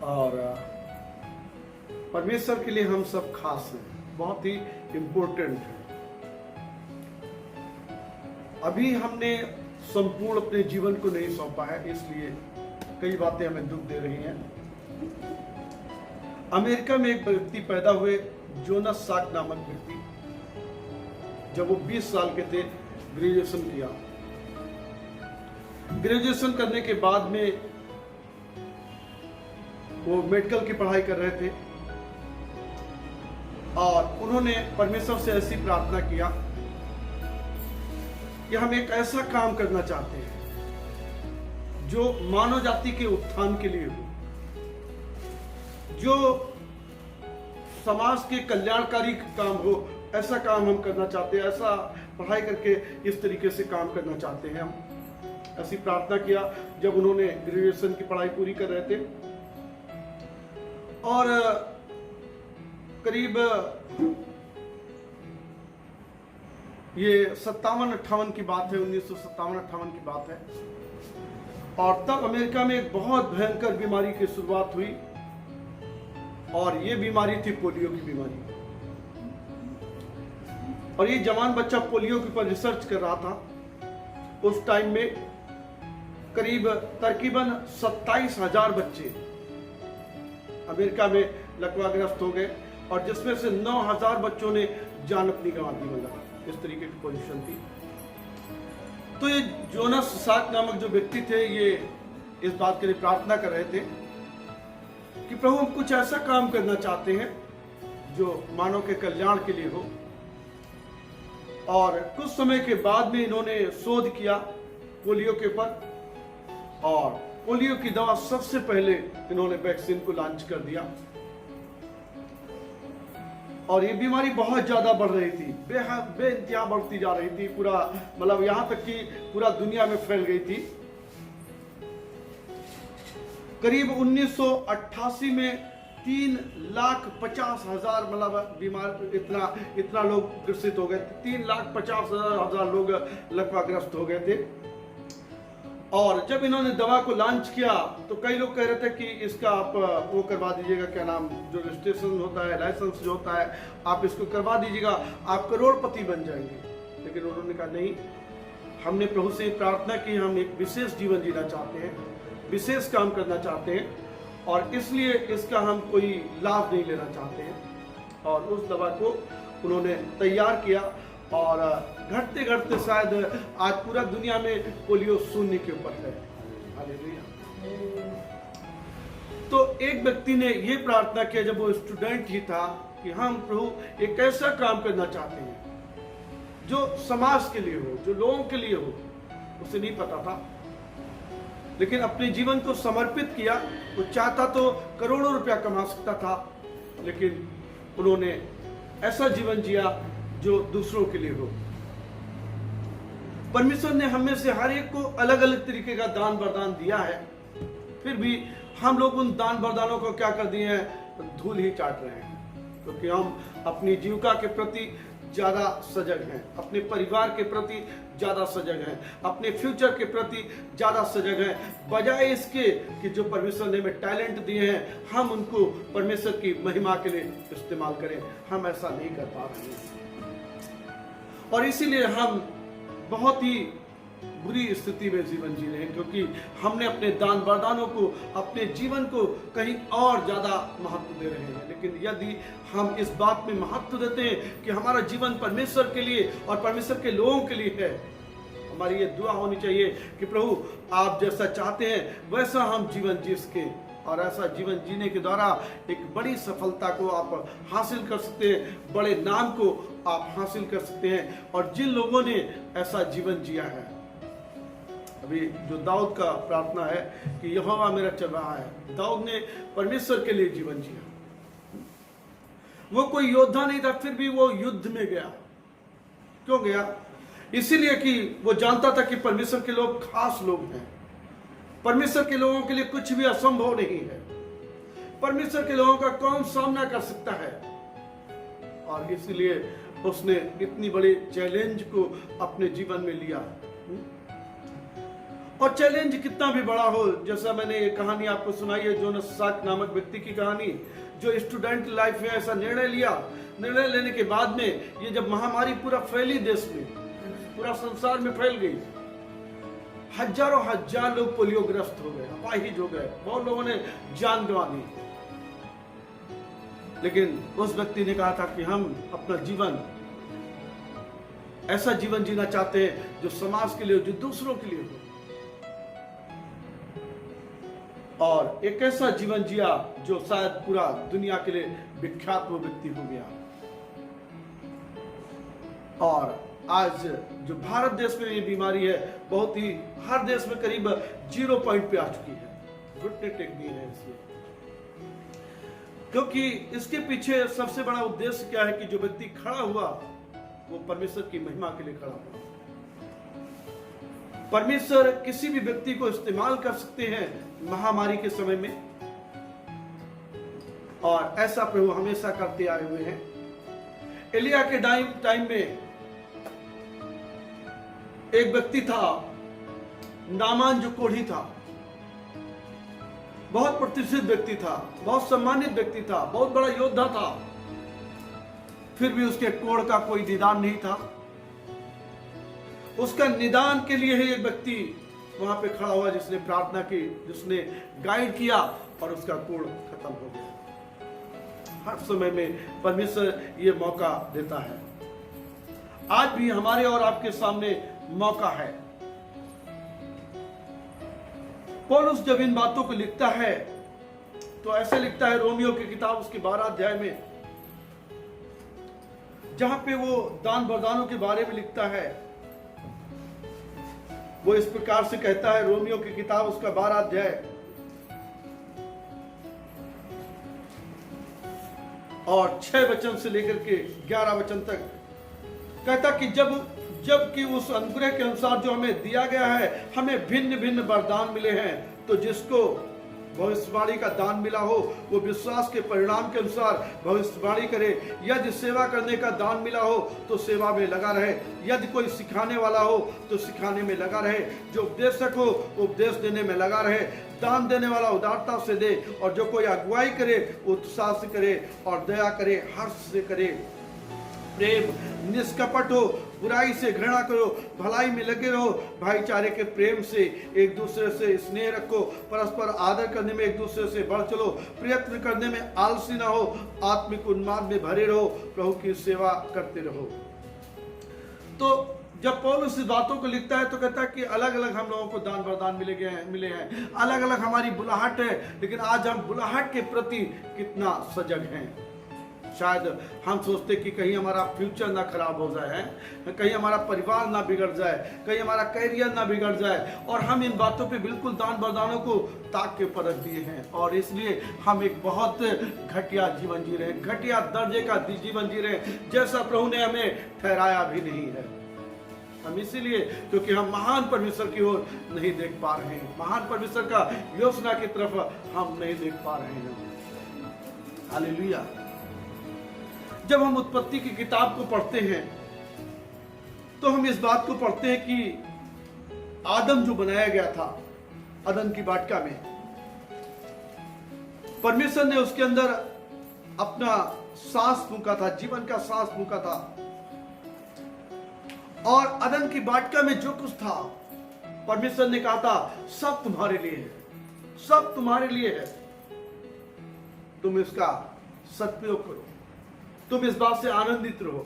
और परमेश्वर के लिए हम सब खास हैं, बहुत ही इम्पोर्टेंट है। अभी हमने संपूर्ण अपने जीवन को नहीं सौंपा है, इसलिए कई बातें हमें दुख दे रही हैं। अमेरिका में एक व्यक्ति पैदा हुए, जोनास साक नामक व्यक्ति। जब वो 20 साल के थे, ग्रेजुएशन किया। ग्रेजुएशन करने के बाद में वो मेडिकल की पढ़ाई कर रहे थे और उन्होंने परमेश्वर से ऐसी प्रार्थना किया कि हम एक ऐसा काम करना चाहते हैं जो मानव जाति के उत्थान के लिए हो, जो समाज के कल्याणकारी काम हो। ऐसा काम हम करना चाहते हैं, ऐसा पढ़ाई करके इस तरीके से काम करना चाहते हैं हम। ऐसी प्रार्थना किया जब उन्होंने ग्रेजुएशन की पढ़ाई पूरी कर रहे थे। और करीब ये 57-58 की बात है, 1957-58 की बात है। और तब अमेरिका में एक बहुत भयंकर बीमारी की शुरुआत हुई और ये बीमारी थी पोलियो की बीमारी। और ये जवान बच्चा पोलियो के ऊपर रिसर्च कर रहा था। उस टाइम में करीब तकरीबन 27,000 बच्चे अमेरिका में लकवाग्रस्त हो गए और जिसमें से 9,000 बच्चों ने जान अपनी गंवा दी। मतलब इस तरीके की पोजीशन थी। तो ये जोनास साक नामक जो व्यक्ति थे, ये इस बात के लिए प्रार्थना कर रहे थे कि प्रभु हम कुछ ऐसा काम करना चाहते हैं जो मानव के कल्याण के लिए हो। और कुछ समय के बाद में इन्होंने शोध किया पोलियो के ऊपर और पोलियो की दवा सबसे पहले इन्होंने वैक्सीन को लॉन्च कर दिया। और ये बीमारी बहुत ज्यादा बढ़ रही थी, बेइंतहा बढ़ती जा रही थी। पूरा मतलब यहां तक कि पूरा दुनिया में फैल गई थी। करीब 1988 में 3,50,000 मतलब बीमार इतना लोग ग्रसित हो गए थे। 3,50,000 लोग लकवाग्रस्त हो गए थे। और जब इन्होंने दवा को लॉन्च किया तो कई लोग कह रहे थे कि इसका आप वो करवा दीजिएगा, क्या नाम, जो रजिस्ट्रेशन होता है, लाइसेंस जो होता है, आप इसको करवा दीजिएगा, आप करोड़पति बन जाएंगे। लेकिन उन्होंने कहा नहीं, हमने प्रभु से प्रार्थना की, हम एक विशेष जीवन जीना चाहते हैं, विशेष काम करना चाहते हैं और इसलिए इसका हम कोई लाभ नहीं लेना चाहते हैं। और उस दवा को उन्होंने तैयार किया और घटते घटते शायद आज पूरा दुनिया में पोलियो शून्य के ऊपर है। हालेलुया। तो एक व्यक्ति ने ये प्रार्थना किया जब वो स्टूडेंट ही था कि हम प्रभु एक ऐसा काम करना चाहते हैं जो समाज के लिए हो, जो लोगों के लिए हो। उसे नहीं पता था, लेकिन अपने जीवन को समर्पित किया। वो चाहता तो करोड़ों रुपया कमा सकता था, लेकिन उन्होंने ऐसा जीवन जिया जो दूसरों के लिए हो। परमेश्वर ने हमें से हर एक को अलग अलग तरीके का दान वरदान दिया है, फिर भी हम लोग उन दान वरदानों को क्या कर दिए हैं, धूल ही चाट रहे हैं। क्योंकि हम अपनी जीविका के प्रति ज्यादा सजग हैं, अपने परिवार के प्रति ज्यादा सजग हैं, अपने फ्यूचर के प्रति ज्यादा सजग हैं, बजाय इसके कि जो परमेश्वर ने हमें टैलेंट दिए हैं हम उनको परमेश्वर की महिमा के लिए इस्तेमाल करें। हम ऐसा नहीं कर पा रहे हैं और इसीलिए हम बहुत ही बुरी स्थिति में जीवन जी रहे हैं, क्योंकि हमने अपने दान वरदानों को, अपने जीवन को कहीं और ज्यादा महत्व दे रहे हैं। लेकिन यदि हम इस बात में महत्व देते हैं कि हमारा जीवन परमेश्वर के लिए और परमेश्वर के लोगों के लिए है, हमारी ये दुआ होनी चाहिए कि प्रभु आप जैसा चाहते हैं वैसा हम जीवन जी सके और ऐसा जीवन जीने के द्वारा एक बड़ी सफलता को आप हासिल कर सकते हैं, बड़े नाम को आप हासिल कर सकते हैं। और जिन लोगों ने ऐसा जीवन जिया है, अभी जो दाऊद का प्रार्थना है कि यहोवा मेरा चरवाहा है, दाऊद ने परमेश्वर के लिए जीवन जिया। वो कोई योद्धा नहीं था, फिर भी वो युद्ध में गया। क्यों गया? इसीलिए कि वो जानता था कि परमेश्वर के लोग खास लोग हैं, परमेश्वर के लोगों के लिए कुछ भी असंभव नहीं है, परमेश्वर के लोगों का कौन सामना कर सकता है। और इसलिए उसने इतनी बड़ी चैलेंज को अपने जीवन में लिया। और चैलेंज कितना भी बड़ा हो, जैसा मैंने ये कहानी आपको सुनाई है, जोनास साक नामक व्यक्ति की कहानी, जो स्टूडेंट लाइफ में ऐसा निर्णय लिया, निर्णय लेने के बाद में ये जब महामारी पूरा फैली देश में, पूरा संसार में फैल गई, हजारों हजार लोग पोलियोग्रस्त हो गए, अपाहिज हो गए, बहुत लोगों ने जान गंवा दी। लेकिन उस व्यक्ति ने कहा था कि हम अपना जीवन, ऐसा जीवन जीना चाहते हैं जो समाज के लिए हो, जो दूसरों के लिए हो, और एक ऐसा जीवन जिया जो शायद पूरा दुनिया के लिए विख्यात वो व्यक्ति हो गया। और आज जो भारत देश में ये बीमारी है, बहुत ही हर देश में करीब 0 पॉइंट पे आ चुकी है। घुटने टेक दिए हैं इसलिए, क्योंकि इसके पीछे सबसे बड़ा उद्देश्य क्या है कि जो व्यक्ति खड़ा हुआ वो परमेश्वर की महिमा के लिए खड़ा हुआ। परमेश्वर किसी भी व्यक्ति को इस्तेमाल कर सकते हैं महामारी के समय में, और ऐसा प्रभु हमेशा करते आए हुए हैं। एलिया के टाइम में एक व्यक्ति था, नामान, जो कोढ़ी था, बहुत प्रतिष्ठित व्यक्ति था, बहुत सम्मानित व्यक्ति था, बहुत बड़ा योद्धा था, फिर भी उसके कोढ़ का कोई निदान नहीं था। उसका निदान के लिए ही एक व्यक्ति वहां पे खड़ा हुआ, जिसने प्रार्थना की, जिसने गाइड किया, और उसका कोढ़ खत्म हो गया। हर समय में परमेश्वर ये मौका देता है। आज भी हमारे और आपके सामने मौका है। पौलुस जब इन बातों को लिखता है तो ऐसे लिखता है, रोमियो की किताब उसके 12 अध्याय में, जहां पे वो दान वरदानों के बारे में लिखता है। वो इस प्रकार से कहता है, रोमियो की किताब उसका 12 अध्याय और 6 वचन से लेकर के 11 वचन तक, कहता कि जबकि उस अनुग्रह के अनुसार जो हमें दिया गया है, हमें भिन्न भिन्न वरदान मिले हैं। तो जिसको भविष्यवाणी का दान मिला हो वो विश्वास के परिणाम के अनुसार भविष्यवाणी करे। यदि सेवा करने का दान मिला हो तो सेवा में लगा रहे। यदि कोई सिखाने वाला हो तो सिखाने में लगा रहे। जो उपदेशक हो उपदेश देने में लगा रहे। दान देने वाला उदारता से दे, और जो कोई अगुवाई करे उत्साह से करे, और दया करे, हर्ष से करे। प्रेम निष्कपट हो, बुराई से घृणा करो, भलाई में लगे रहो, भाईचारे के प्रेम से एक दूसरे से स्नेह रखो, परस्पर आदर करने में एक दूसरे से बढ़ चलो, प्रयत्न करने में आलसी ना हो, आत्मिक उन्माद में भरे रहो, प्रभु की सेवा करते रहो। तो जब पौलुस इस बातों को लिखता है तो कहता है कि अलग अलग हम लोगों को दान वरदान मिले हैं, अलग अलग हमारी बुलाहट है, लेकिन आज हम बुलाहट के प्रति कितना सजग हैं। शायद हम सोचते कि कहीं हमारा फ्यूचर ना खराब हो जाए, कहीं हमारा परिवार ना बिगड़ जाए, कहीं हमारा कैरियर ना बिगड़ जाए, और हम इन बातों पे बिल्कुल दान वरदानों को ताक के परख दिए हैं, और इसलिए हम एक बहुत घटिया जीवन जी रहे हैं, घटिया दर्जे का जीवन जी रहे हैं, जैसा प्रभु ने हमें ठहराया भी नहीं है। हम इसीलिए क्योंकि हम महान परमेश्वर की ओर नहीं देख पा रहे हैं, महान परमेश्वर का योजना की तरफ हम नहीं देख पा रहे हैं। हालेलुया। जब हम उत्पत्ति की किताब को पढ़ते हैं तो हम इस बात को पढ़ते हैं कि आदम जो बनाया गया था अदन की वाटिका में, परमेश्वर ने उसके अंदर अपना सांस फूंका था, जीवन का सांस फूंका था, और अदन की वाटिका में जो कुछ था परमेश्वर ने कहा था सब तुम्हारे लिए है, सब तुम्हारे लिए है, तुम इसका सदुपयोग करो, तुम इस बात से आनंदित रहो।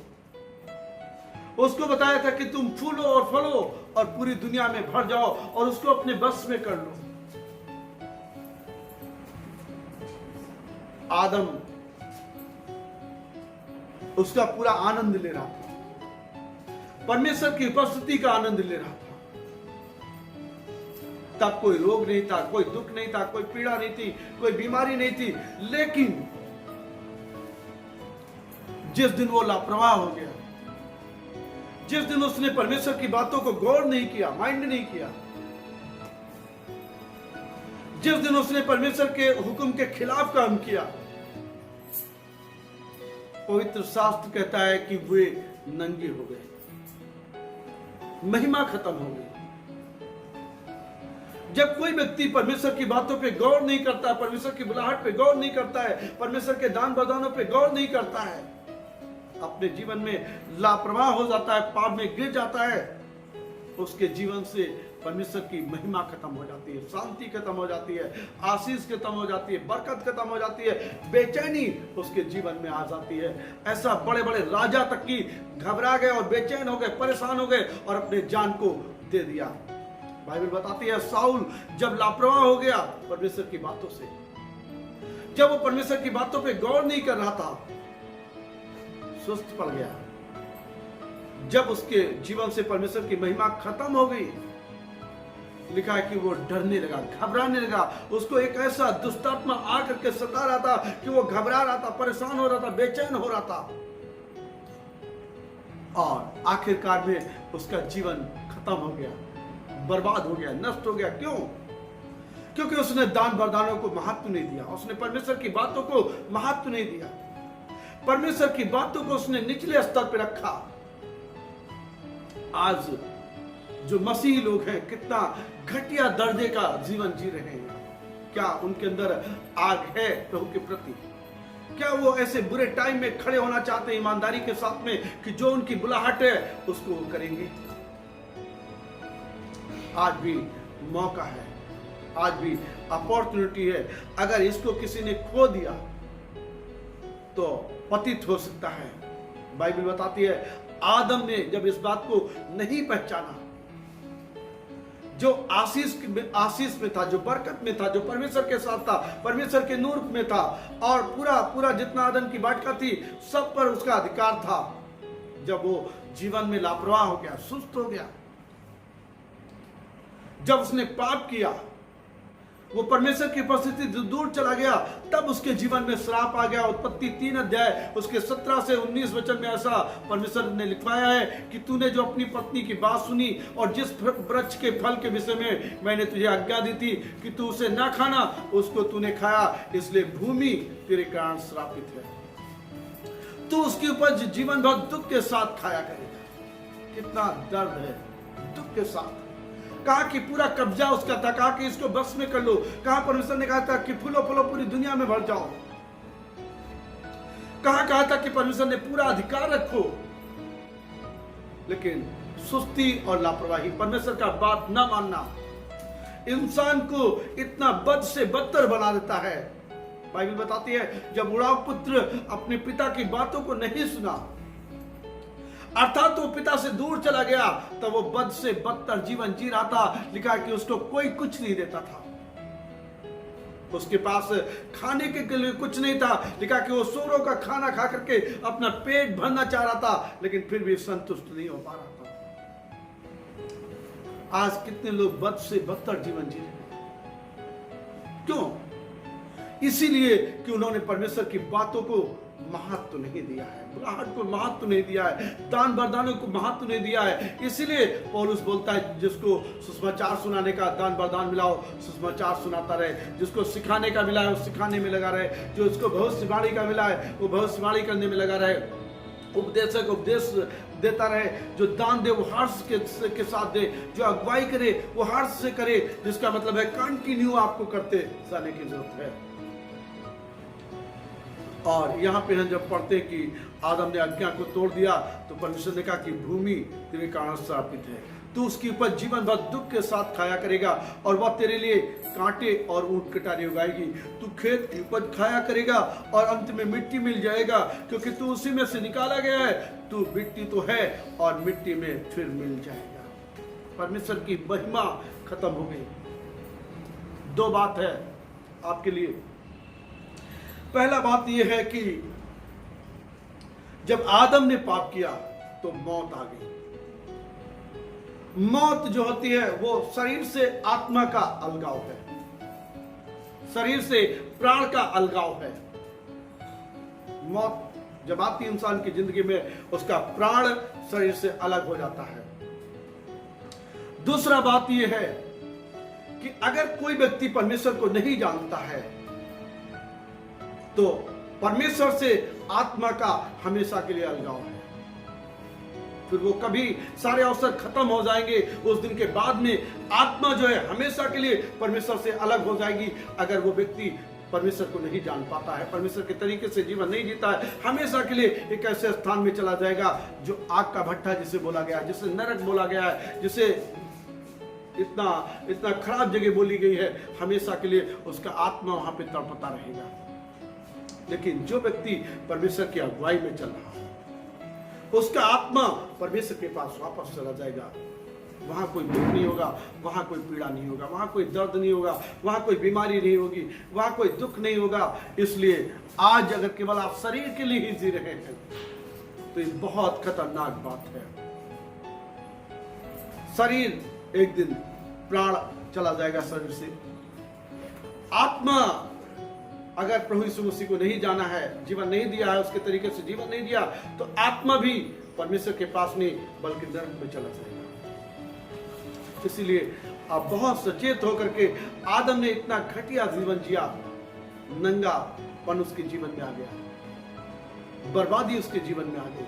उसको बताया था कि तुम फूलो और फलो और पूरी दुनिया में भर जाओ और उसको अपने बस में कर लो। आदम उसका पूरा आनंद ले रहा था, परमेश्वर की उपस्थिति का आनंद ले रहा था। तब कोई रोग नहीं था, कोई दुख नहीं था, कोई पीड़ा नहीं थी, कोई बीमारी नहीं थी। लेकिन जिस दिन वो लापरवाह हो गया, जिस दिन उसने परमेश्वर की बातों को गौर नहीं किया, माइंड नहीं किया, जिस दिन उसने परमेश्वर के हुक्म के खिलाफ काम किया, पवित्र शास्त्र कहता है कि वे नंगे हो गए, महिमा खत्म हो गई। जब कोई व्यक्ति परमेश्वर की बातों पे गौर नहीं करता, परमेश्वर की बुलाहट पे गौर नहीं करता है, परमेश्वर के दान वरदानों पे गौर नहीं करता है, अपने जीवन में लापरवाह हो जाता है, पाप में गिर जाता है, उसके जीवन से परमेश्वर की महिमा खत्म हो जाती है, शांति खत्म हो जाती है, आशीष खत्म हो जाती है, बरकत खत्म हो जाती है, बेचैनी उसके जीवन में आ जाती है। ऐसा बड़े बड़े राजा तक की घबरा गए और बेचैन हो गए, परेशान हो गए और अपने जान को दे दिया। बाइबल बताती है साउल जब लापरवाह हो गया परमेश्वर की बातों से, जब वो परमेश्वर की बातों पे गौर नहीं कर रहा था, सुस्त पड़ गया। जब उसके जीवन से परमेश्वर की महिमा खत्म हो गई, लिखा है कि वो डरने लगा, घबराने लगा, उसको एक ऐसा दुष्टात्मा आकर के सता रहा था कि वो घबरा रहा था, परेशान हो रहा था, बेचैन हो रहा था और आखिरकार में उसका जीवन खत्म हो गया, बर्बाद हो गया, नष्ट हो गया। क्यों? क्योंकि उसने दान वरदानों को महत्व नहीं दिया, उसने परमेश्वर की बातों को महत्व नहीं दिया, परमेश्वर की बातों को उसने निचले स्तर पर रखा। आज जो मसीही लोग हैं कितना घटिया दर्जे का जीवन जी रहे हैं। क्या उनके अंदर आग है प्रभु के प्रति? क्या वो ऐसे बुरे टाइम में खड़े होना चाहते हैं ईमानदारी के साथ में कि जो उनकी बुलाहट है उसको वो करेंगे? आज भी मौका है, आज भी अपॉर्चुनिटी है। अगर इसको किसी ने खो दिया तो पतित हो सकता है। बाइबल बताती है आदम ने जब इस बात को नहीं पहचाना, जो आशीष में था, जो बरकत में था, जो परमेश्वर के साथ था, परमेश्वर के नूर में था और पूरा जितना आदम की वाटिका थी सब पर उसका अधिकार था, जब वो जीवन में लापरवाह हो गया, सुस्त हो गया, जब उसने पाप किया, वो परमेश्वर की उपस्थिति दूर चला गया, तब उसके जीवन में श्राप आ गया। उत्पत्ति 3 अध्याय उसके 17 से 19 वचन में ऐसा परमेश्वर ने लिखवाया है कि तूने जो अपनी पत्नी की बात सुनी और जिस वृक्ष के फल के विषय में मैंने तुझे आज्ञा दी थी कि तू उसे ना खाना, उसको तूने खाया, इसलिए भूमि तेरे कारण श्रापित है। तू उसकी उपज जीवन भर दुख के साथ खाया करेगा। कितना दर्द है, दुख के साथ। कहा कि पूरा कब्जा उसका था, कहा कि इसको बस में कर लो। कहा परमेश्वर ने कहा था कि फूलो फूलो पूरी दुनिया में भर जाओ। कहा था कि परमेश्वर ने पूरा अधिकार रखो, लेकिन सुस्ती और लापरवाही, परमेश्वर का बात ना मानना इंसान को इतना बद से बदतर बना देता है। बाइबल बताती है जब उड़ाव पुत्र अपने पिता की बातों को नहीं सुना, अर्थात वो पिता से दूर चला गया, तब वो बद से बदतर जीवन जी रहा था। लिखा है कि उसको कोई कुछ नहीं देता था, उसके पास खाने के लिए कुछ नहीं था। लिखा कि वो सूरों का खाना खा करके अपना पेट भरना चाह रहा था, लेकिन फिर भी संतुष्ट नहीं हो पा रहा था। आज कितने लोग बद से बदतर जीवन जी रहे हैं। क्यों? इसीलिए कि उन्होंने परमेश्वर की बातों को महत्व नहीं दिया है, बुलाहट को महत्व नहीं दिया है, दान वरदानों को महत्व नहीं दिया है। इसीलिए पौलुस बोलता है जिसको सुसमाचार सुनाने का दान वरदान मिला हो सुसमाचार सुनाता रहे, जिसको सिखाने का मिला है वो सिखाने में लगा रहे, जो इसको भविष्यवाणी का मिला है वो भविष्यवाणी करने में लगा रहे, उपदेशक उपदेश देता रहे, जो दान दे वो हर्ष के साथ दे, जो अगुवाई करे वो हर्ष से करे, जिसका मतलब है कंटिन्यू आपको करते जाने की जरूरत है। और यहाँ पे हम जब पढ़ते कि आदम ने आज्ञा को तोड़ दिया तो परमेश्वर ने कहा कि भूमि तेरे कारण श्रापित है, तू उसकी उपज जीवन भर दुख के साथ खाया करेगा और वह तेरे लिए कांटे और ऊंट कटारी उगाएगी। तू खेत की उपज खाया करेगा और अंत में मिट्टी मिल जाएगा, क्योंकि तू उसी में से निकाला गया है, तू मिट्टी तो है और मिट्टी में फिर मिल जाएगा। परमेश्वर की महिमा खत्म हो गई। 2 बात है आपके लिए। पहला बात यह है कि जब आदम ने पाप किया तो मौत आ गई। मौत जो होती है वो शरीर से आत्मा का अलगाव है, शरीर से प्राण का अलगाव है। मौत जब आती है इंसान की जिंदगी में, उसका प्राण शरीर से अलग हो जाता है। दूसरा बात यह है कि अगर कोई व्यक्ति परमेश्वर को नहीं जानता है तो परमेश्वर से आत्मा का हमेशा के लिए अलगाव है। फिर वो कभी सारे अवसर खत्म हो जाएंगे। उस दिन के बाद में आत्मा जो है हमेशा के लिए परमेश्वर से अलग हो जाएगी। अगर वो व्यक्ति परमेश्वर को नहीं जान पाता है, परमेश्वर के तरीके से जीवन नहीं जीता है, हमेशा के लिए एक ऐसे स्थान में चला जाएगा जो आग का भट्ठा जिसे बोला गया है, जिसे नरक बोला गया है, जिसे इतना खराब जगह बोली गई है, हमेशा के लिए उसका आत्मा वहां पे तड़पता रहेगा। लेकिन जो व्यक्ति परमेश्वर की अगुवाई में चल रहा है, उसका आत्मा परमेश्वर के पास वापस चला जाएगा। वहां कोई दुख नहीं होगा, वहां कोई पीड़ा नहीं होगा, वहां कोई दर्द नहीं होगा, वहां कोई बीमारी नहीं होगी, वहां कोई दुख नहीं होगा। इसलिए आज अगर केवल आप शरीर के लिए ही जी रहे हैं तो ये बहुत खतरनाक बात है। शरीर एक दिन प्राण चला जाएगा शरीर से। आत्मा अगर प्रभु यीशु मसीह को नहीं जाना है, जीवन नहीं दिया है, उसके तरीके से जीवन नहीं दिया, तो आत्मा भी परमेश्वर के पास नहीं बल्कि नरक में चला जाएगा। इसीलिए आप बहुत सचेत होकर के, आदम ने इतना घटिया जीवन जिया, नंगापन उसके जीवन में आ गया, बर्बादी उसके जीवन में आ गई,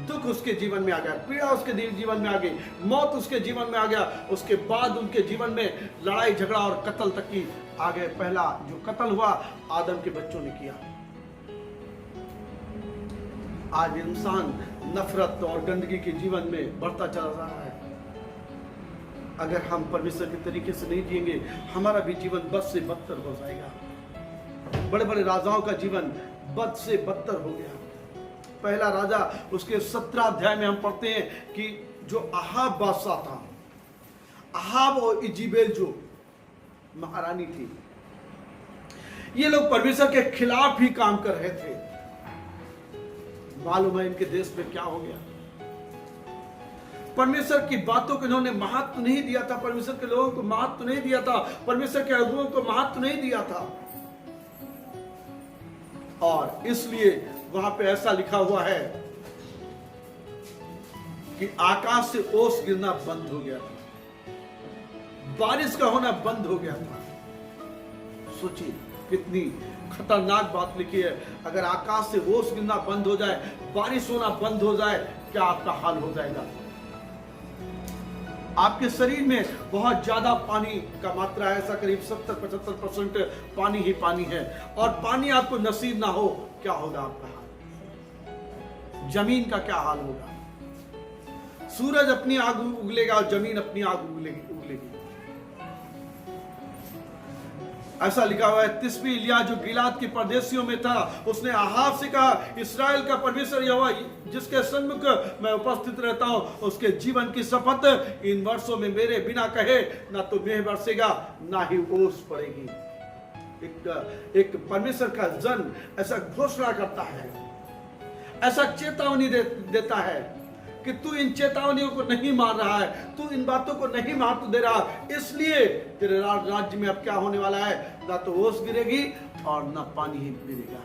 दुख उसके जीवन में आ गया, पीड़ा उसके जीवन में आ गई, मौत उसके जीवन में आ गया। उसके बाद उनके जीवन में लड़ाई झगड़ा और कत्ल तक की आ गए। पहला जो कत्ल हुआ आदम के बच्चों ने किया। आज इंसान नफरत और गंदगी के जीवन में बढ़ता चला जा रहा है। अगर हम परमेश्वर के तरीके से नहीं जिएंगे, हमारा भी जीवन बद से बदतर हो जाएगा। बड़े बड़े राजाओं का जीवन बद से बदतर हो गया। पहला राजा, उसके 17 अध्याय में हम पढ़ते हैं कि जो अहाब बादशाह था, अहाब और इजेबेल जो महारानी थी, ये लोग परमेश्वर के खिलाफ ही काम कर रहे थे। मालूम है इनके देश में क्या हो गया? परमेश्वर की बातों को इन्होंने महत्व नहीं दिया था, परमेश्वर के लोगों को महत्व नहीं दिया था, परमेश्वर के अगुओं को महत्व नहीं दिया था। और इसलिए वहां पे ऐसा लिखा हुआ है कि आकाश से ओस गिरना बंद हो गया था, बारिश का होना बंद हो गया था। सोचिए कितनी खतरनाक बात लिखी है। अगर आकाश से ओस गिरना बंद हो जाए, बारिश होना बंद हो जाए, क्या आपका हाल हो जाएगा? आपके शरीर में बहुत ज्यादा पानी का मात्रा है, ऐसा करीब 70-75% पानी ही पानी है, और पानी आपको नसीब ना हो, क्या होगा आपका हाल? जमीन का क्या हाल होगा? सूरज अपनी आग उगलेगा और जमीन अपनी आग उगलेगी। ऐसा लिखा हुआ है, तिस्बी इलिया जो गिलाद के परदेशियों में था, उसने अहाब से कहा, इस्राएल का परमेश्वर यहोवा जिसके सन्मुख मैं उपस्थित रहता हूं, उसके जीवन की शपथ, इन वर्षों में मेरे बिना कहे ना तो मेघ बरसेगा ना ही ओस पड़ेगी। एक परमेश्वर का जन ऐसा घोषणा करता है, ऐसा चेतावनी देता है कि तू इन चेतावनियों को नहीं मान रहा है, तू इन बातों को नहीं महत्व दे रहा, इसलिए तेरे राज्य में अब क्या होने वाला है? ना तो ओस गिरेगी और ना पानी ही गिरेगा।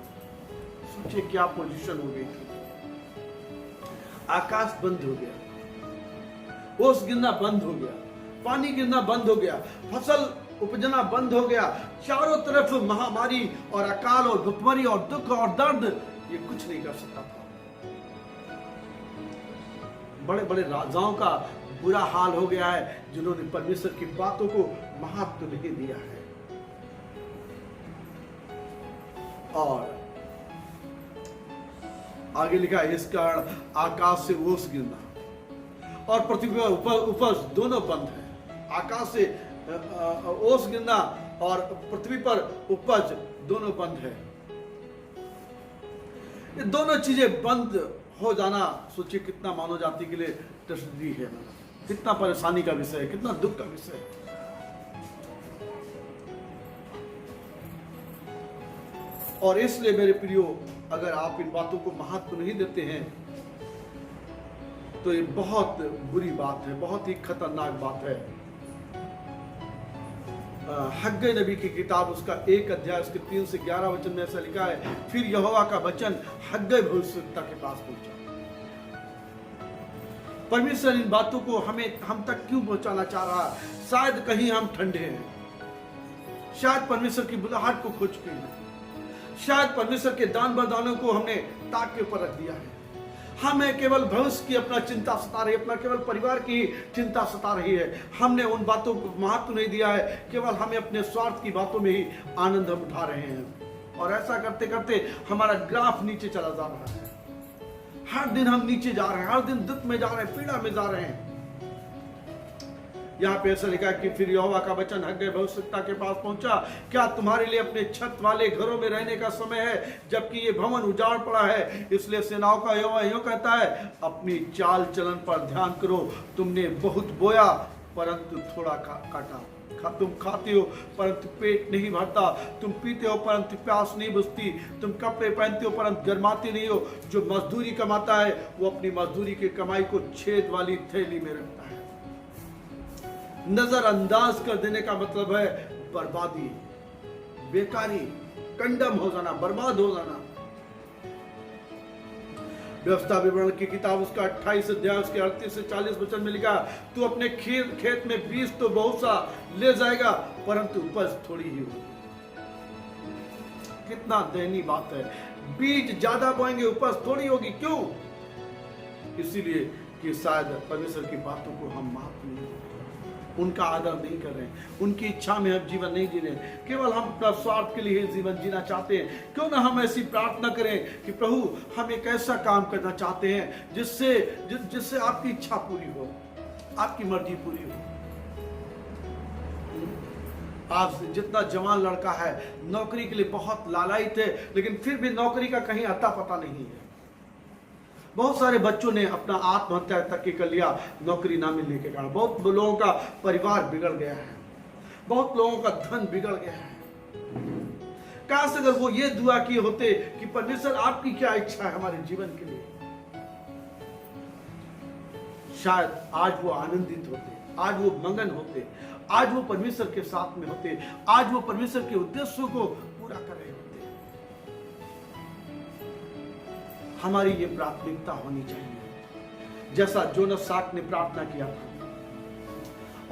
सोचिए क्या पोजीशन हो गई थी। आकाश बंद हो गया, ओस गिरना बंद हो गया, पानी गिरना बंद हो गया, फसल उपजना बंद हो गया, चारों तरफ महामारी और अकाल और भुखमरी और दुख और दर्द, ये कुछ नहीं कर सकता था। बड़े बड़े राजाओं का बुरा हाल हो गया है जिन्होंने परमेश्वर की बातों को महत्व नहीं दिया है। और आगे लिखा है, इस कारण आकाश से ओस गिरना और पृथ्वी पर उपज दोनों बंद है। आकाश से ओस गिरना और पृथ्वी पर उपज दोनों बंद है। ये दोनों चीजें बंद हो जाना, सोचिए कितना मानव जाति के लिए तस्दी है, कितना परेशानी का विषय है, कितना दुख का विषय है। और इसलिए मेरे प्रियो, अगर आप इन बातों को महत्व नहीं देते हैं तो ये बहुत बुरी बात है, बहुत ही खतरनाक बात है। हग्गै नबी की किताब उसका 1 अध्याय उसके 3 से 11 वचन में ऐसा लिखा है, फिर यहोवा का वचन हग्गै भविष्यवक्ता के पास पहुंचा। परमेश्वर इन बातों को हम तक क्यों पहुंचाना चाह रहा है? शायद कहीं हम ठंडे हैं, शायद परमेश्वर की बुलाहट को खो चुके हैं, शायद परमेश्वर के दान वरदानों को हमने ताक के ऊपर रख दिया है, हमें केवल भविष्य की अपना चिंता सता रही है, अपना केवल परिवार की चिंता सता रही है। हमने उन बातों को महत्व नहीं दिया है, केवल हमें अपने स्वार्थ की बातों में ही आनंद हम उठा रहे हैं। और ऐसा करते करते हमारा ग्राफ नीचे चला जा रहा है। हर दिन हम नीचे जा रहे हैं, हर दिन दुख में जा रहे हैं, पीड़ा में जा रहे हैं। यहाँ पे ऐसा लिखा कि फिर यहोवा का वचन हग्गै भविष्यद्वक्ता के पास पहुंचा, क्या तुम्हारे लिए अपने छत वाले घरों में रहने का समय है, जबकि ये भवन उजाड़ पड़ा है। इसलिए सेनाओं का यहोवा यूं कहता है, अपनी चाल चलन पर ध्यान करो। तुमने बहुत बोया परंतु थोड़ा काटा, तुम खाते हो परंतु पेट नहीं भरता, तुम पीते हो परंतु प्यास नहीं बुझती, तुम कपड़े पहनते हो परंतु गर्माते नहीं हो। जो मजदूरी कमाता है वो अपनी मजदूरी की कमाई को छेद वाली थैली में रखता है। नजरअंदाज कर देने का मतलब है बर्बादी, बेकारी, कंडम हो जाना, बर्बाद हो जाना। व्यवस्था विवरण की किताब उसका 28 अध्याय उसके 38 से 40 वचन में लिखा, तू अपने खेत में बीज तो बहुत सा ले जाएगा परंतु उपज थोड़ी ही होगी। कितना दयनीय बात है। बीज ज्यादा बोएंगे, उपज थोड़ी होगी। क्यों? इसीलिए कि शायद परमेश्वर की बातों को हम महत्व नहीं देते, उनका आदर नहीं कर रहे हैं, उनकी इच्छा में हम जीवन नहीं जी रहे, केवल हम अपना स्वार्थ के लिए जीवन जीना चाहते हैं। क्यों ना हम ऐसी प्रार्थना करें कि प्रभु हम एक ऐसा काम करना चाहते हैं जिससे आपकी इच्छा पूरी हो, आपकी मर्जी पूरी हो। आज जितना जवान लड़का है नौकरी के लिए बहुत लालायित है, लेकिन फिर भी नौकरी का कहीं अता पता नहीं है। बहुत सारे बच्चों ने अपना आत्महत्या तक कर लिया नौकरी ना मिलने के कारण। बहुत लोगों का परिवार बिगड़ गया है, बहुत लोगों का धन बिगड़ गया है। काश अगर वो ये दुआ किए होते कि परमेश्वर आपकी क्या इच्छा है हमारे जीवन के लिए, शायद आज वो आनंदित होते, आज वो मगन होते, आज वो परमेश्वर के साथ में होते, आज वो परमेश्वर के उद्देश्यों को पूरा कर रहे होते। हमारी ये प्राथमिकता होनी चाहिए, जैसा जोनास साक ने प्रार्थना किया था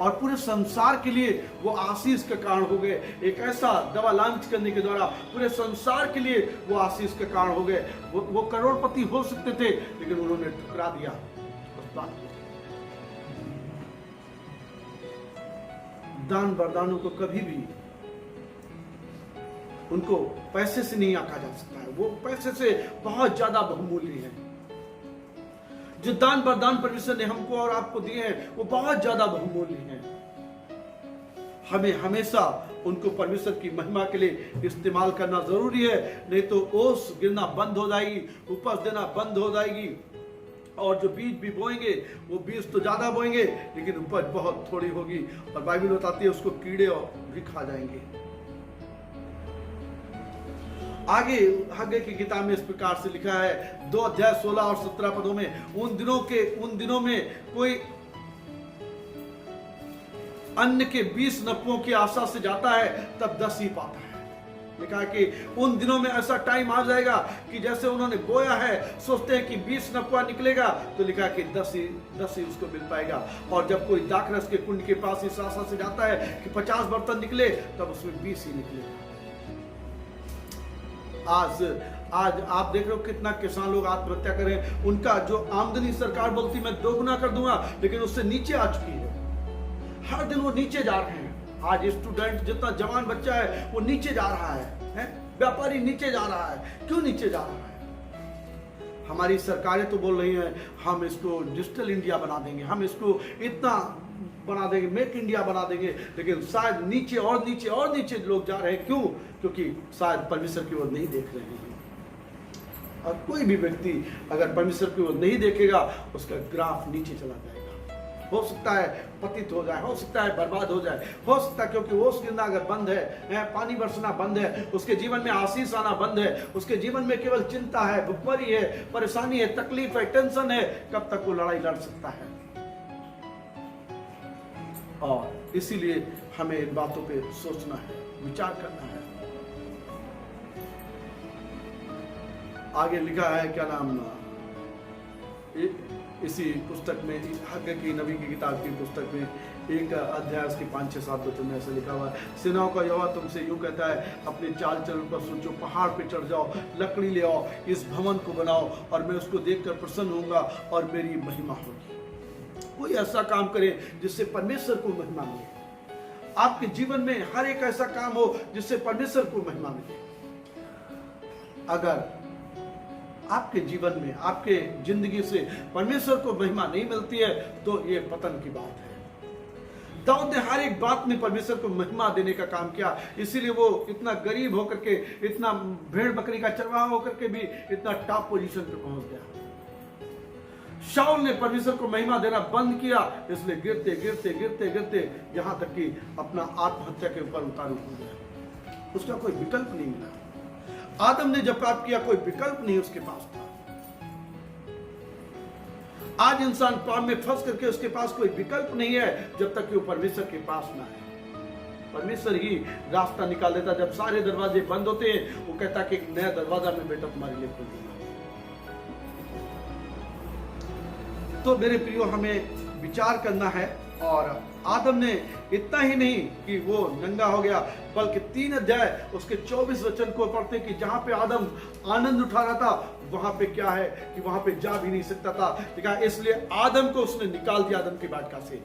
और पूरे संसार के लिए वो आशीष का कारण हो गए। एक ऐसा दवा लॉन्च करने के द्वारा पूरे संसार के लिए वो आशीष का कारण हो गए। वो करोड़पति हो सकते थे, लेकिन उन्होंने ठुकरा दिया उस बात को। दान वरदानों को कभी भी उनको पैसे से नहीं आंका जा सकता है, वो पैसे से बहुत ज्यादा बहुमूल्य है। जो दान वरदान परमेश्वर ने हमको और आपको दिए हैं वो बहुत ज्यादा बहुमूल्य हैं। हमें हमेशा उनको परमेश्वर की महिमा के लिए इस्तेमाल करना जरूरी है, नहीं तो ओस गिरना बंद हो जाएगी, उपज देना बंद हो जाएगी। और जो बीज भी बोएंगे वो बीज तो ज्यादा बोएंगे लेकिन उपज बहुत थोड़ी होगी, और बाइबल बताती है उसको कीड़े भी खा जाएंगे। आगे हग्गै की किताब में इस प्रकार से लिखा है 2 अध्याय 16 और 17 पदों में, उन दिनों में कोई अन्न के 20 नपुओं की आशा से जाता है तब 10 ही पाता है। लिखा है कि उन दिनों में ऐसा टाइम आ जाएगा कि जैसे उन्होंने बोया है, सोचते हैं कि 20 नपुआ निकलेगा, तो लिखा कि 10 ही उसको मिल पाएगा। और जब कोई दाखरस के कुंड के पास इस आशा से जाता है कि 50 बर्तन निकले, तब उसमें 20 ही निकलेगा। आज आप देख रहे हो कितना किसान लोग आत्महत्या करें। उनका जो आमदनी सरकार बोलती मैं दोगुना कर दूंगा, लेकिन उससे नीचे आ चुकी है। हर दिन वो नीचे जा रहे हैं। आज स्टूडेंट जितना जवान बच्चा है वो नीचे जा रहा है? व्यापारी नीचे जा रहा है। क्यों नीचे जा रहा है? हमारी सरकारें तो बोल रही हैं हम इसको डिजिटल इंडिया बना देंगे, हम इसको इतना बना देंगे, मेक इंडिया बना देंगे, लेकिन शायद नीचे और नीचे और नीचे लोग जा रहे हैं। क्यों? क्योंकि शायद परमेश्वर की ओर नहीं देख रहे हैं। और कोई भी व्यक्ति अगर परमेश्वर की ओर नहीं देखेगा उसका ग्राफ नीचे चला जाएगा। हो सकता है पतित हो जाए, हो सकता है बर्बाद हो जाए, हो सकता है क्योंकि ओस गिरना अगर बंद है, पानी बरसना बंद है, उसके जीवन में आशीष आना बंद है, उसके जीवन में केवल चिंता है, भुखमरी है, परेशानी है, तकलीफ है, टेंशन है, कब तक वो लड़ाई लड़ सकता है? और इसीलिए हमें इन बातों पे सोचना है, विचार करना है। आगे लिखा है क्या नाम, इसी पुस्तक में, हग्गे की नबी की किताब की पुस्तक में एक अध्याय उसके 5-6-7 वचन में ऐसा लिखा हुआ है, सेनाओं का यहोवा तुमसे यूं कहता है, अपने चाल चलन पर सोचो, पहाड़ पे चढ़ जाओ, लकड़ी ले आओ, इस भवन को बनाओ और मैं उसको देखकर प्रसन्न होऊंगा और मेरी महिमा होगी। कोई ऐसा काम करे जिससे परमेश्वर को महिमा मिले। आपके जीवन में हर एक ऐसा काम हो जिससे परमेश्वर को महिमा मिले। अगर आपके जीवन में, आपके जिंदगी से परमेश्वर को महिमा नहीं मिलती है तो ये पतन की बात है। दाऊद ने हर एक बात में परमेश्वर को महिमा देने का काम किया, इसीलिए वो इतना गरीब होकर के, इतना भेड़ बकरी का चरवाहा होकर के भी इतना टॉप पोजीशन पे पहुंच गया। शाऊल ने परमेश्वर को महिमा देना बंद किया, इसलिए गिरते गिरते गिरते गिरते यहां तक कि अपना आत्महत्या के ऊपर उतारू हो गया। उसका कोई विकल्प नहीं मिला। आदम ने जब पाप किया, कोई विकल्प नहीं उसके पास था। आज इंसान पाप में फंस करके उसके पास कोई विकल्प नहीं है जब तक कि वो परमेश्वर के पास ना आए। परमेश्वर ही रास्ता निकाल देता। जब सारे दरवाजे बंद होते हैं, वो कहता कि एक नया दरवाजा मैं बेटा तुम्हारे लिए खोल दूंगा। तो मेरे प्रियो, हमें विचार करना है। और आदम ने इतना ही नहीं कि वो नंगा हो गया, बल्कि 3 अध्याय उसके 24 वचन को पढ़ते कि जहां पे आदम आनंद उठा रहा था, वहां पे क्या है कि वहां पे जा भी नहीं सकता था। देखा, इसलिए आदम को उसने निकाल दिया अदन की वाटिका से,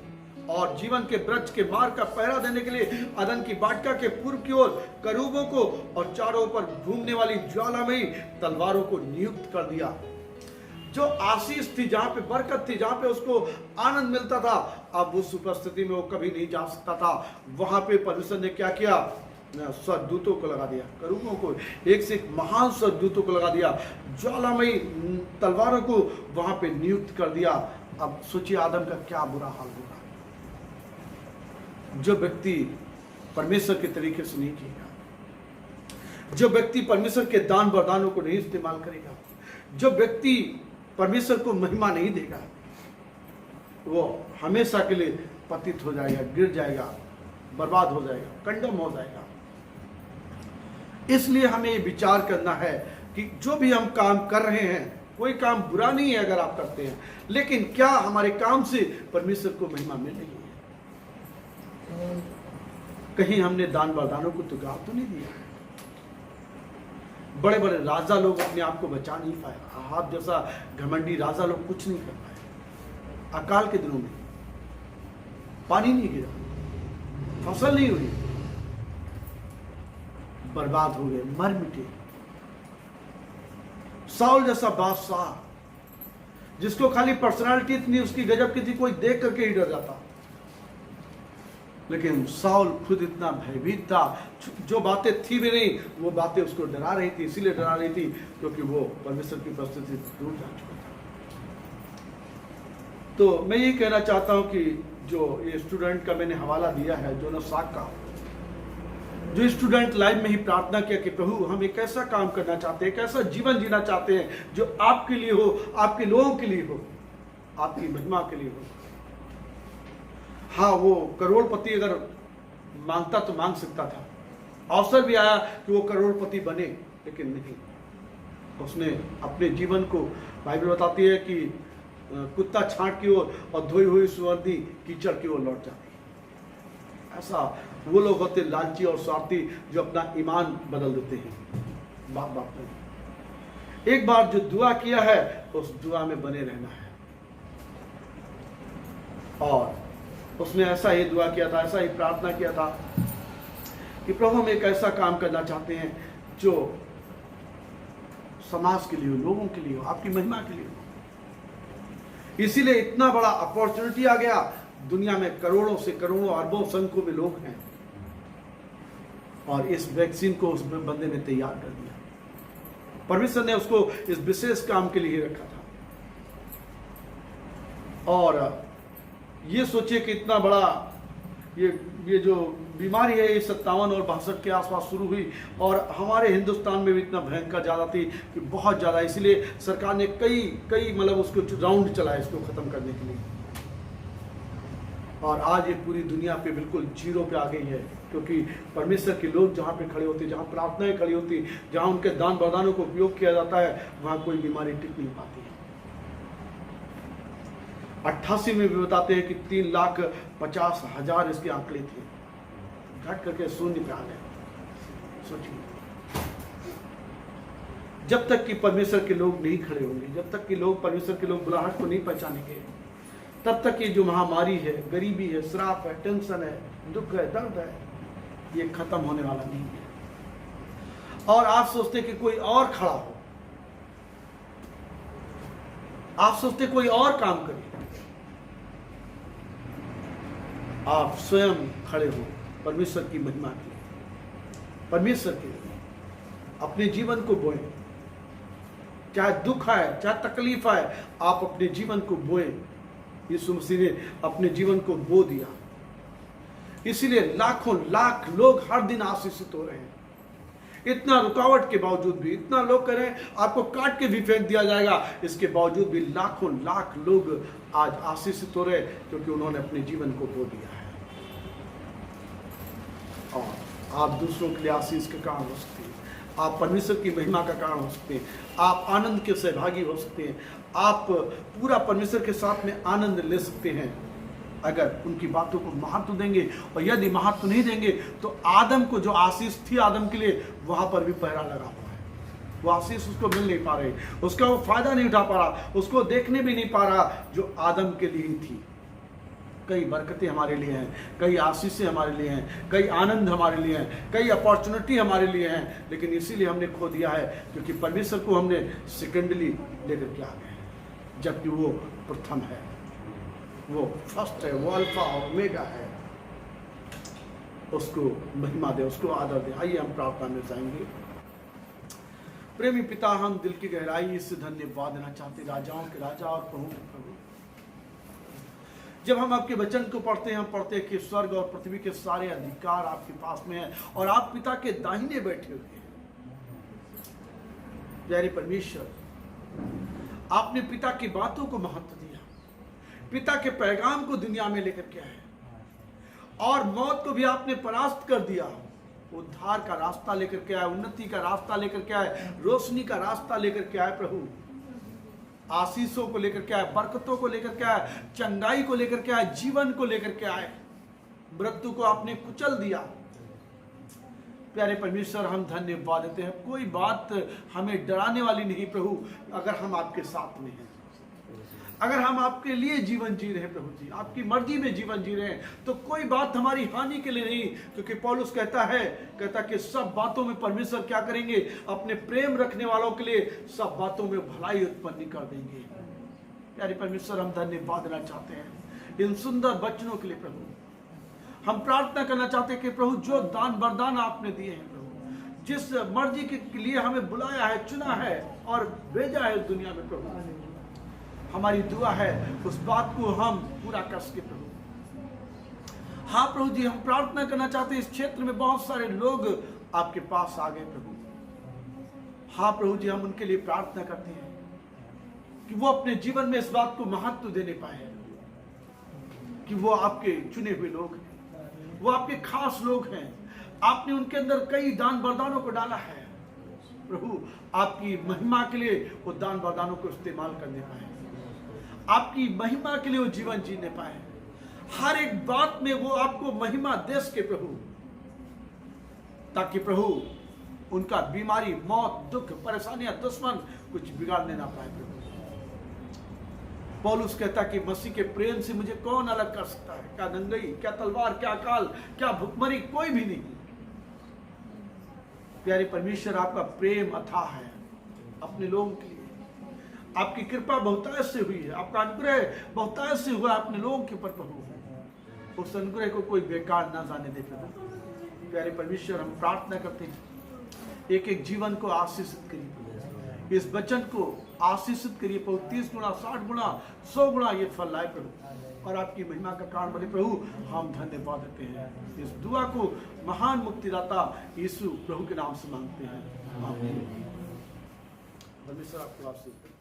और जीवन के वृक्ष के मार्ग का पहरा देने के लिए अदन की वाटिका के पूर्व की ओर करूबों को और चारों पर घूमने वाली ज्वालामयी तलवारों को नियुक्त कर दिया। जो आशीष थी, जहां पे बरकत थी, जहां पे उसको आनंद मिलता था, अब उस उपस्थिति में वो कभी नहीं जा सकता था। वहां पे परमेश्वर ने क्या किया? स्वर्गदूतों को लगा दिया, करूबों को, एक से एक महान स्वर्गदूतों को लगा दिया, ज्वालामयी तलवारों को वहां पे नियुक्त कर दिया। अब सोचिए आदम का क्या बुरा हाल होगा। जो व्यक्ति परमेश्वर के तरीके से नहीं जिएगा, जो व्यक्ति परमेश्वर के दान वरदानों को नहीं इस्तेमाल करेगा, जो व्यक्ति परमेश्वर को महिमा नहीं देगा, वो हमेशा के लिए पतित हो जाएगा, गिर जाएगा, बर्बाद हो जाएगा, कंडम हो जाएगा। इसलिए हमें ये विचार करना है कि जो भी हम काम कर रहे हैं, कोई काम बुरा नहीं है अगर आप करते हैं, लेकिन क्या हमारे काम से परमेश्वर को महिमा मिल रही है? कहीं हमने दान वरदानों को तुगाव तो नहीं दिया है? बड़े बड़े राजा लोग अपने आप को बचा नहीं पाए। आप जैसा घमंडी राजा लोग कुछ नहीं कर पाए। अकाल के दिनों में पानी नहीं गिरा, फसल नहीं हुई, बर्बाद हो गए, मर मिटे। साउल जैसा बादशाह, जिसको खाली पर्सनालिटी इतनी उसकी गजब की थी, कोई देख करके ही डर जाता, लेकिन साउल खुद इतना भयभीत था, जो बातें थी भी नहीं, वो बातें उसको डरा रही थी। इसीलिए डरा रही थी क्योंकि वो परमेश्वर की उपस्थिति से दूर जा चुका था। तो मैं ये कहना चाहता हूं कि जो ये स्टूडेंट का मैंने हवाला दिया है, जोनास साग का, जो स्टूडेंट लाइफ में ही प्रार्थना किया कि प्रभु हम एक ऐसा काम करना चाहते हैं, एक ऐसा जीवन जीना चाहते हैं जो आपके लिए हो, आपके लोगों के लिए हो, आपकी महिमा के लिए हो। हाँ, वो करोड़पति अगर मांगता तो मांग सकता था, अवसर भी आया कि वो करोड़पति बने, लेकिन नहीं। उसने अपने जीवन को, बाइबल बताती है कि कुत्ता छांट की ओर और धोई हुई सुवर्दी कीचड़ की ओर लौट जाती। ऐसा वो लोग होते लालची और स्वार्थी जो अपना ईमान बदल देते हैं बात बात में। एक बार जो दुआ किया है उस दुआ में बने रहना है। और उसने ऐसा ही दुआ किया था, ऐसा ही प्रार्थना किया था कि प्रभु हम एक ऐसा काम करना चाहते हैं जो समाज के लिए हो, लोगों के लिए हो, आपकी महिमा के लिए हो। इसीलिए इतना बड़ा अपॉर्चुनिटी आ गया। दुनिया में करोड़ों से करोड़ों अरबों संख्यों में लोग हैं, और इस वैक्सीन को उस बंदे ने तैयार कर दिया। परमेश्वर ने उसको इस विशेष काम के लिए रखा था। और ये सोचिए कि इतना बड़ा ये जो बीमारी है, ये 57 और 62 के आसपास शुरू हुई, और हमारे हिंदुस्तान में भी इतना भयंकर ज़्यादा थी कि बहुत ज़्यादा। इसलिए सरकार ने कई मतलब उसको राउंड चलाए इसको ख़त्म करने के लिए। और आज ये पूरी दुनिया पे बिल्कुल जीरो पे आ गई है, क्योंकि परमेश्वर के लोग जहाँ पे खड़े होते, जहाँ प्रार्थनाएं खड़ी होती, जहाँ उनके दान वरदानों को उपयोग किया जाता है, वहाँ कोई बीमारी टिक नहीं पाती है। 88 में भी बताते हैं कि 3,50,000 इसके आंकड़े थे, घट करके शून्य पे आ गए। सोचिए, जब तक कि परमेश्वर के लोग नहीं खड़े होंगे, जब तक कि लोग परमेश्वर के लोग बुलाहट को नहीं पहचानेंगे, तब तक ये जो महामारी है, गरीबी है, श्राप है, टेंशन है, दुख है, दर्द है, ये खत्म होने वाला नहीं है। और आप सोचते कि कोई और खड़ा हो, आप सोचते कोई और काम करे, आप स्वयं खड़े हो परमेश्वर की महिमा के लिए, परमेश्वर के लिए अपने जीवन को बोएं। चाहे दुख आए, चाहे तकलीफ आए, आप अपने जीवन को बोएं। यीशु मसीह ने अपने जीवन को बो दिया, इसीलिए लाखों लाख लोग हर दिन आशीषित हो रहे हैं। इतना रुकावट के बावजूद भी, इतना लोग कह रहे हैं आपको काट के भी फेंक दिया जाएगा, इसके बावजूद भी लाखों लाख लोग आज आशीषित हो रहे हैं, क्योंकि उन्होंने अपने जीवन को बो दिया है। और आप दूसरों के लिए आशीष के कारण हो सकते हैं, आप परमेश्वर की महिमा का कारण हो सकते हैं, आप आनंद के सहभागी हो सकते हैं, आप पूरा परमेश्वर के साथ में आनंद ले सकते हैं अगर उनकी बातों को महत्व देंगे। और यदि महत्व नहीं देंगे तो आदम को जो आशीष थी आदम के लिए, वहां पर भी पहरा लगा हुआ है। वो आशीष उसको मिल नहीं पा रही, उसका वो फायदा नहीं उठा पा रहा, उसको देखने भी नहीं पा रहा जो आदम के लिए ही थी। कई बरकतें हमारे लिए हैं, कई आशीषें हमारे लिए हैं, कई आनंद हमारे लिए हैं, कई अपॉर्चुनिटी हमारे लिए हैं, लेकिन इसीलिए हमने खो दिया है क्योंकि परमेश्वर को हमने सेकेंडली लेकर के आ गए, जबकि वो प्रथम है, वो फर्स्ट है, वो अल्फा और ओमेगा है। उसको महिमा दे, उसको आदर दे। आइए हम प्रार्थना में जाएंगे। प्रेमी पिता, हम दिल की गहराई से धन्यवाद देना चाहते, राजाओं के राजा और प्रभु के प्रभु। जब हम आपके वचन को पढ़ते हैं, हम पढ़ते हैं कि स्वर्ग और पृथ्वी के सारे अधिकार आपके पास में हैं और आप पिता के दाहिने बैठे हुए हैं। प्यारे परमेश्वर, आपने पिता की बातों को महत्व दिया, पिता के पैगाम को दुनिया में लेकर के आए और मौत को भी आपने परास्त कर दिया। उद्धार का रास्ता लेकर के आए, उन्नति का रास्ता लेकर के आए, रोशनी का रास्ता लेकर के आए प्रभु। आशीषों को लेकर के आए, बरकतों को लेकर के आए, चंगाई को लेकर के आए, जीवन को लेकर के आए। मृत्यु को आपने कुचल दिया। प्यारे परमेश्वर, हम धन्यवाद देते हैं। कोई बात हमें डराने वाली नहीं प्रभु, अगर हम आपके साथ में हैं, अगर हम आपके लिए जीवन जी रहे हैं प्रभु जी, आपकी मर्जी में जीवन जी रहे हैं, तो कोई बात हमारी हानि के लिए नहीं, क्योंकि पौलुस कहता कि सब बातों में परमेश्वर क्या करेंगे, अपने प्रेम रखने वालों के लिए सब बातों में भलाई उत्पन्न कर देंगे। प्यारे परमेश्वर, हम धन्यवाद देना चाहते हैं इन सुंदर वचनों के लिए प्रभु। हम प्रार्थना करना चाहते हैं कि प्रभु जो दान वरदान आपने दिए हैं प्रभु, जिस मर्जी के लिए हमें बुलाया है, चुना है और भेजा है इस दुनिया में प्रभु, हमारी दुआ है उस बात को हम पूरा कर सके प्रभु। हाँ प्रभु जी, हम प्रार्थना करना चाहते हैं, इस क्षेत्र में बहुत सारे लोग आपके पास आ गए प्रभु। हाँ प्रभु जी, हम उनके लिए प्रार्थना करते हैं कि वो अपने जीवन में इस बात को महत्व देने पाए कि वो आपके चुने हुए लोग हैं, वो आपके खास लोग हैं। आपने उनके अंदर कई दान वरदानों को डाला है प्रभु, आपकी महिमा के लिए वो दान वरदानों को इस्तेमाल करने पाए, आपकी महिमा के लिए वो जीवन जीने पाए। हर एक बात में वो आपको महिमा दे सके प्रभु, ताकि प्रभु उनका बीमारी, मौत, दुख, परेशानियां, दुश्मन कुछ बिगाड़ने ना पाए प्रभु। पौलुस कहता कि मसीह के प्रेम से मुझे कौन अलग कर सकता है? क्या नंगई, क्या तलवार, क्या अकाल, क्या भुखमरी, कोई भी नहीं। प्यारे परमेश्वर, आपका प्रेम अथाह है अपने लोगों के लिए। आपकी कृपा बहुतायत से हुई है, आपका अनुग्रह बहुतायत से हुआ अपने लोगों के ऊपर प्रभु। उस अनुग्रह को कोई बेकार ना जाने दे प्रभु। प्यारे परमेश्वर, हम प्रार्थना करते हैं एक एक जीवन को आशीषित करिए, इस वचन को आशीषित करिए प्रभु। 30 गुना, 60 गुना, 100 गुना ये फल लाए प्रभु, और आपकी महिमा का कारण बने प्रभु। हम धन्यवाद देते हैं। इस दुआ को महान मुक्तिदाता यीशु प्रभु के नाम से मांगते हैं, आमीन। परमेश्वर आपको आशीष दे।